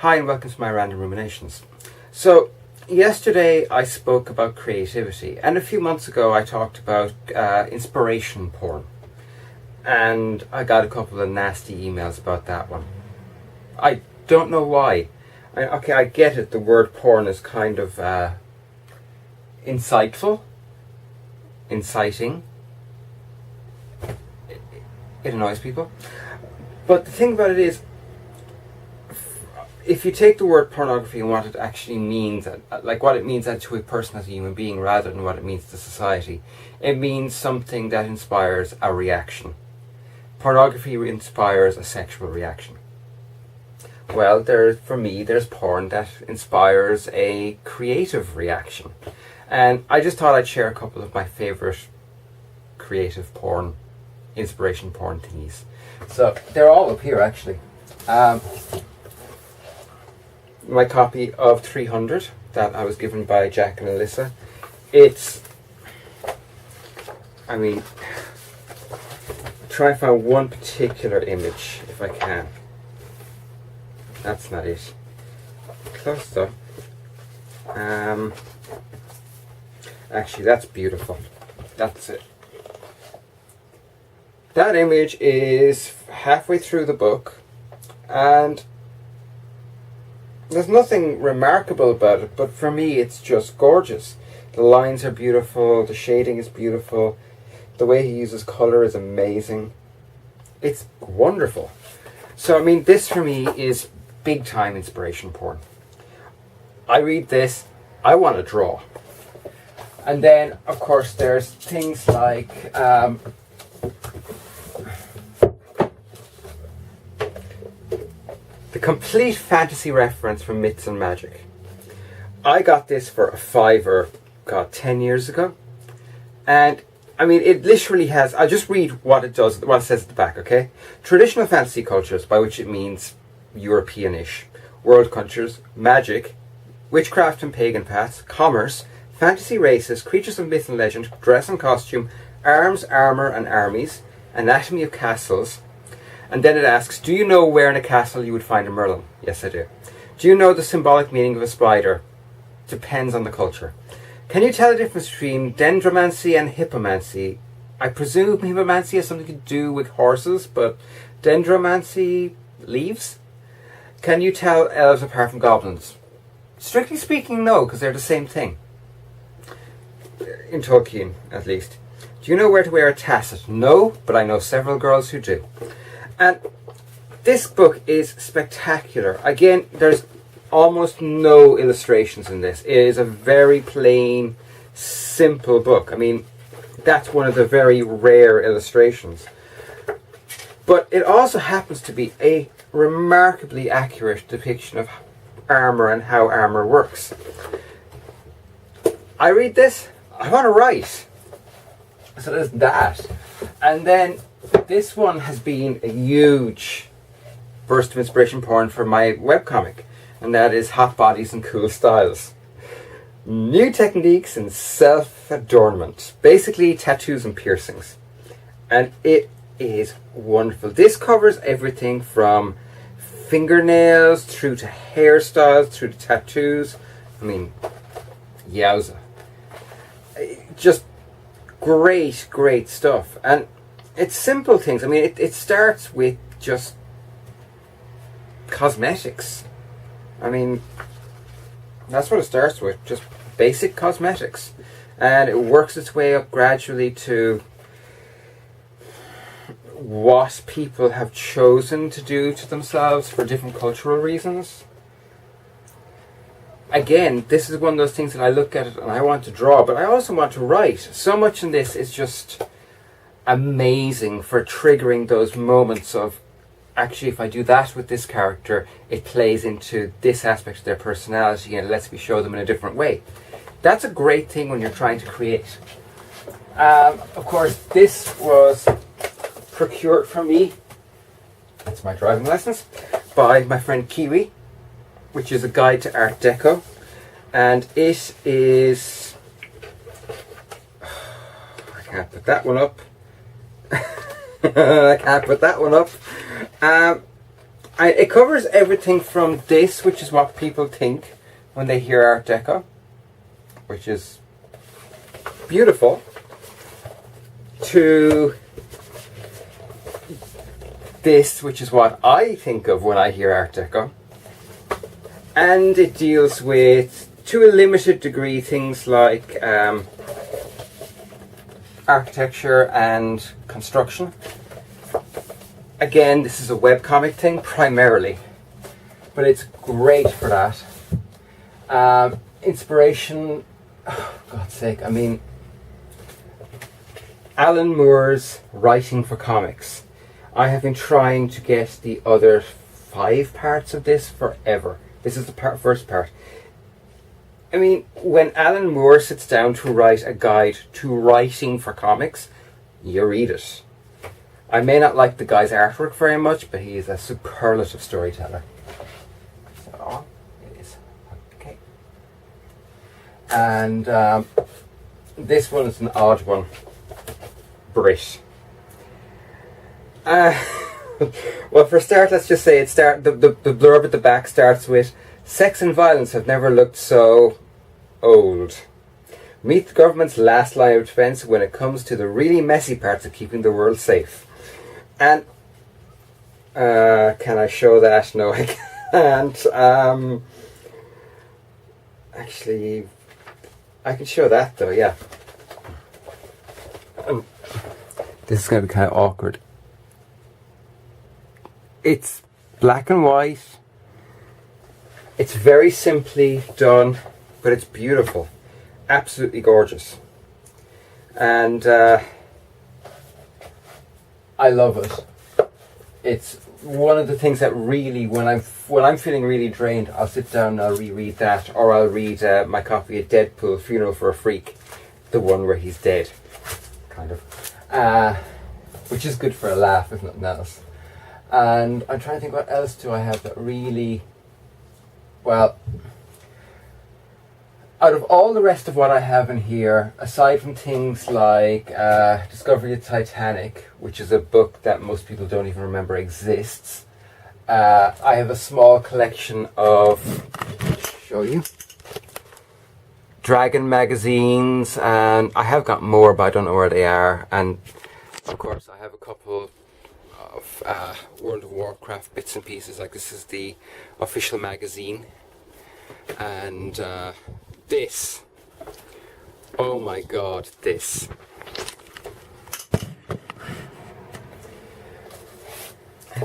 Hi and welcome to my random ruminations. So, yesterday I spoke about creativity, and a few months ago I talked about inspiration porn. And I got a couple of nasty emails about that one. I don't know why. I get it, the word porn is kind of insightful, inciting. It annoys people. But the thing about it is, if you take the word pornography and what it actually means, like what it means to a person as a human being rather than what it means to society, it means something that inspires a reaction. Pornography inspires a sexual reaction. Well, for me, there's porn that inspires a creative reaction. And I just thought I'd share a couple of my favourite creative porn, inspiration porn thingies. So, they're all up here actually. My copy of 300 that I was given by Jack and Alyssa. Try and find one particular image if I can. That's not it. Close up. Actually, that's beautiful. That's it. That image is halfway through the book, and there's nothing remarkable about it, but for me it's just gorgeous. The lines are beautiful, the shading is beautiful, the way he uses colour is amazing. It's wonderful. So, this for me is big time inspiration porn. I read this, I want to draw. And then, of course, there's things like the complete fantasy reference from Myths and Magic. I got this for a $5, 10 years ago. And, it literally has, I'll just read what it does, what it says at the back, okay? Traditional fantasy cultures, by which it means European-ish, world cultures, magic, witchcraft and pagan paths, commerce, fantasy races, creatures of myth and legend, dress and costume, arms, armour and armies, anatomy of castles. And then it asks, do you know where in a castle you would find a Merlin? Yes, I do. Do you know the symbolic meaning of a spider? Depends on the culture. Can you tell the difference between dendromancy and hippomancy? I presume hippomancy has something to do with horses, but dendromancy, leaves? Can you tell elves apart from goblins? Strictly speaking, no, because they're the same thing. In Tolkien, at least. Do you know where to wear a tasset? No, but I know several girls who do. And this book is spectacular. Again, there's almost no illustrations in this. It is a very plain, simple book. That's one of the very rare illustrations. But it also happens to be a remarkably accurate depiction of armour and how armour works. I read this, I want to write. So there's that. And then this one has been a huge burst of inspiration porn for my webcomic, and that is Hot Bodies and Cool Styles. New techniques in self-adornment. Basically tattoos and piercings. And it is wonderful. This covers everything from fingernails through to hairstyles, through to tattoos. Yowza. Just great stuff. And it's simple things. It starts with just cosmetics. That's what it starts with, just basic cosmetics. And it works its way up gradually to what people have chosen to do to themselves for different cultural reasons. Again, this is one of those things that I look at it and I want to draw, but I also want to write. So much in this is just amazing for triggering those moments of, actually, if I do that with this character, it plays into this aspect of their personality and it lets me show them in a different way. That's a great thing when you're trying to create. Of course, this was procured for me, it's my driving lessons, by my friend Kiwi, which is a guide to Art Deco. And it is, I can't put that one up. I can't put that one up. It covers everything from this, which is what people think when they hear Art Deco, which is beautiful, to this, which is what I think of when I hear Art Deco. And it deals with, to a limited degree, things like architecture and construction. Again, this is a webcomic thing primarily, but it's great for that. Inspiration, oh, God's sake, I mean, Alan Moore's writing for comics. I have been trying to get the other 5 parts of this forever. This is the first part. I mean, when Alan Moore sits down to write a guide to writing for comics, you read it. I may not like the guy's artwork very much, but he is a superlative storyteller. So, it is. Okay. And this one is an odd one. Brit. Well, for a start, let's just say the blurb at the back starts with, "Sex and violence have never looked so old. Meet the government's last line of defense when it comes to the really messy parts of keeping the world safe." And can I show that? No, I can't. Actually, I can show that though. Yeah. This is going to be kind of awkward. It's black and white. It's very simply done, but it's beautiful. Absolutely gorgeous. And I love it. It's one of the things that really, when I'm feeling really drained, I'll sit down and I'll reread that, or I'll read my copy of Deadpool, Funeral for a Freak, the one where he's dead, kind of. Which is good for a laugh, if nothing else. And I'm trying to think, what else do I have that really, well, out of all the rest of what I have in here, aside from things like Discovery of Titanic, which is a book that most people don't even remember exists, I have a small collection of, I'll show you, Dragon magazines, and I have got more, but I don't know where they are. And of course, I have a couple of World of Warcraft bits and pieces. Like, this is the official magazine, and this, oh my god, this.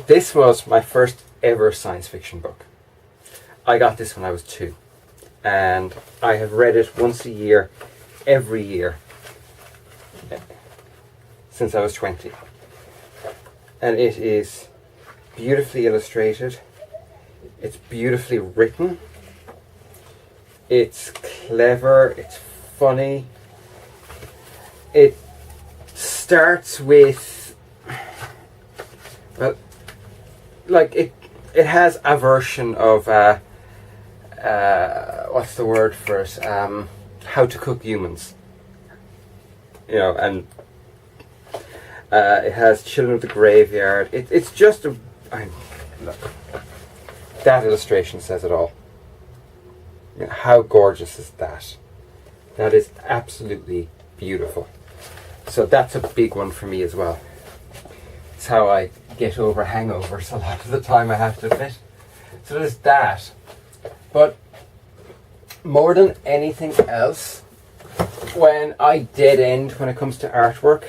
This was my first ever science fiction book. I got this when I was 2, and I have read it once a year, every year, since I was 20. And it is beautifully illustrated, it's beautifully written, it's clever, it's funny. It starts with, well, like it has a version of what's the word for it? How to Cook Humans. You know, and it has Children of the Graveyard. It's just a, look, that illustration says it all. I mean, how gorgeous is that? That is absolutely beautiful. So that's a big one for me as well. It's how I get over hangovers a lot of the time, I have to admit. So there's that. But more than anything else, when I dead end when it comes to artwork,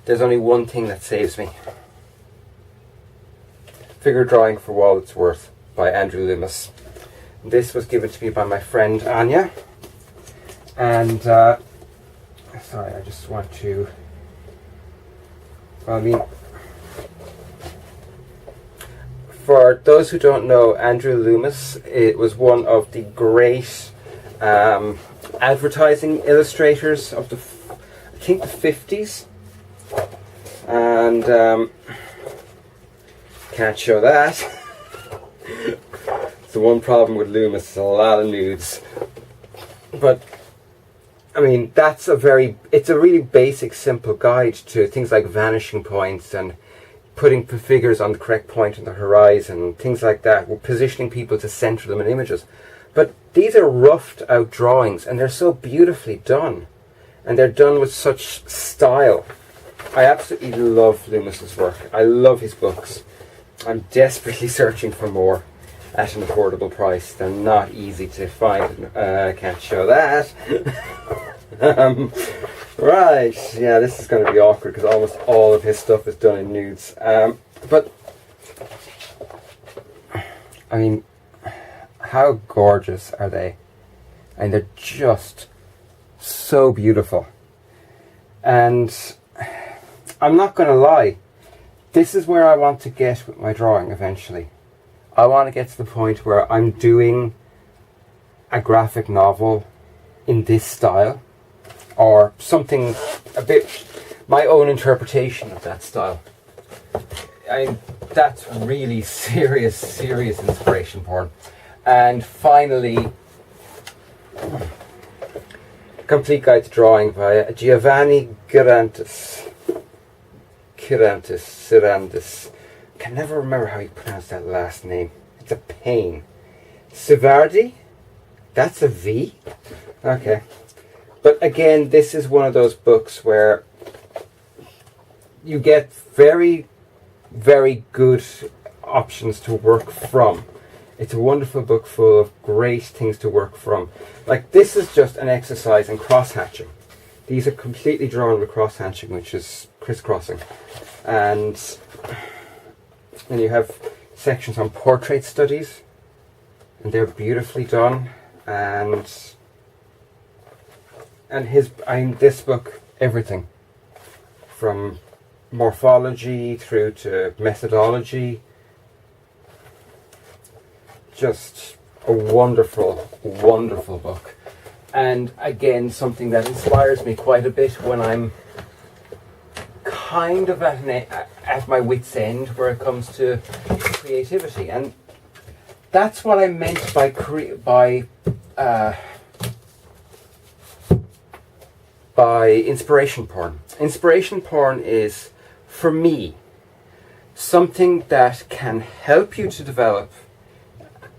there's only one thing that saves me. Figure Drawing for All It's Worth by Andrew Loomis. This was given to me by my friend Anya. And, sorry, I just want to, well, I mean, for those who don't know, Andrew Loomis, it was one of the great advertising illustrators of the, I think, the 50s. And can't show that. The one problem with Loomis is a lot of nudes. But I mean, it's a really basic, simple guide to things like vanishing points and putting figures on the correct point in the horizon, things like that. We're positioning people to center them in images. But these are roughed out drawings, and they're so beautifully done. And they're done with such style. I absolutely love Loomis's work. I love his books. I'm desperately searching for more at an affordable price. They're not easy to find. I can't show that. Right, yeah, this is going to be awkward because almost all of his stuff is done in nudes. But, I mean, how gorgeous are they? And they're just so beautiful. And I'm not going to lie, this is where I want to get with my drawing eventually. I want to get to the point where I'm doing a graphic novel in this style, or something a bit, my own interpretation of that style. That's really serious inspiration porn. And finally, Complete Guide to Drawing by Giovanni Cirandis. Can never remember how you pronounce that last name. It's a pain. Civardi? That's a V? Okay. But again, this is one of those books where you get very, very good options to work from. It's a wonderful book full of great things to work from. Like, this is just an exercise in cross-hatching. These are completely drawn with cross-hatching, which is crisscrossing. And then you have sections on portrait studies, and they're beautifully done. And this book, everything from morphology through to methodology, just a wonderful, wonderful book. And again, something that inspires me quite a bit when I'm kind of at my wit's end where it comes to creativity. And that's what I meant by inspiration porn. Inspiration porn is, for me, something that can help you to develop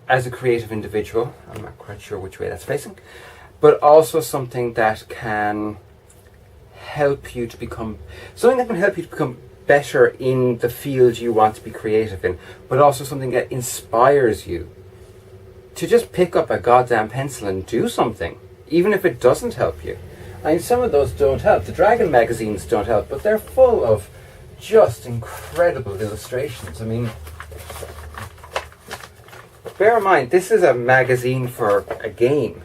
as a creative individual. I'm not quite sure which way that's facing. But also something that can help you to become better in the field you want to be creative in, but also something that inspires you to just pick up a goddamn pencil and do something, even if it doesn't help you. I mean, some of those don't help. The Dragon magazines don't help, but they're full of just incredible illustrations. I mean, bear in mind, this is a magazine for a game,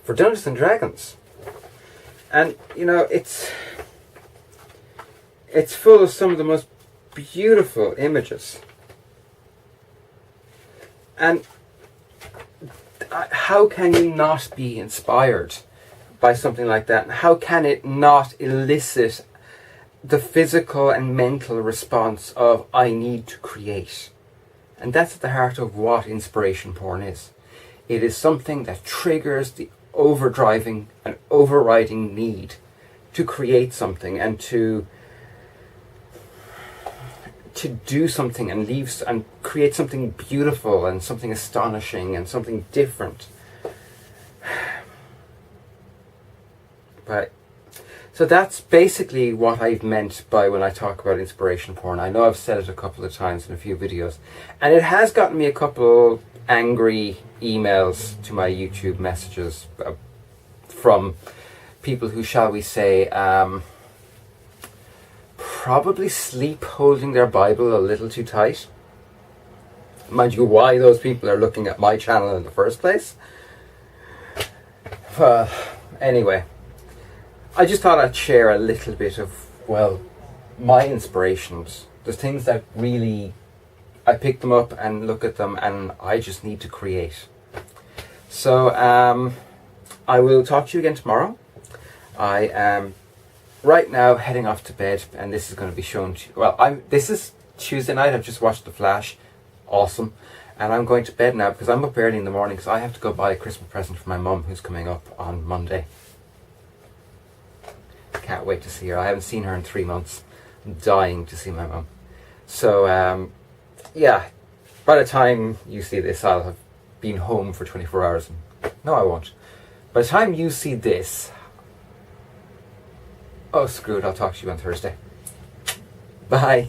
for Dungeons and Dragons. And, you know, it's full of some of the most beautiful images. And how can you not be inspired by something like that? And how can it not elicit the physical and mental response of, I need to create? And that's at the heart of what inspiration porn is. It is something that triggers the overdriving and overriding need to create something and to do something and create something beautiful and something astonishing and something different. But so that's basically what I've meant by when I talk about inspiration porn. I know I've said it a couple of times in a few videos, and it has gotten me a couple angry emails to my YouTube messages from people who, shall we say, probably sleep holding their Bible a little too tight. Mind you, why those people are looking at my channel in the first place. Anyway, I just thought I'd share a little bit of, well, my inspirations. The things that really, I pick them up and look at them and I just need to create. So, I will talk to you again tomorrow. I am right now heading off to bed, and this is going to be shown to you. Well, this is Tuesday night. I've just watched The Flash. Awesome. And I'm going to bed now because I'm up early in the morning because I have to go buy a Christmas present for my mum who's coming up on Monday. Can't wait to see her. I haven't seen her in 3 months. I'm dying to see my mum. So yeah, by the time you see this, I'll have been home for 24 hours. No, I won't. By the time you see this, oh screw it, I'll talk to you on Thursday. Bye.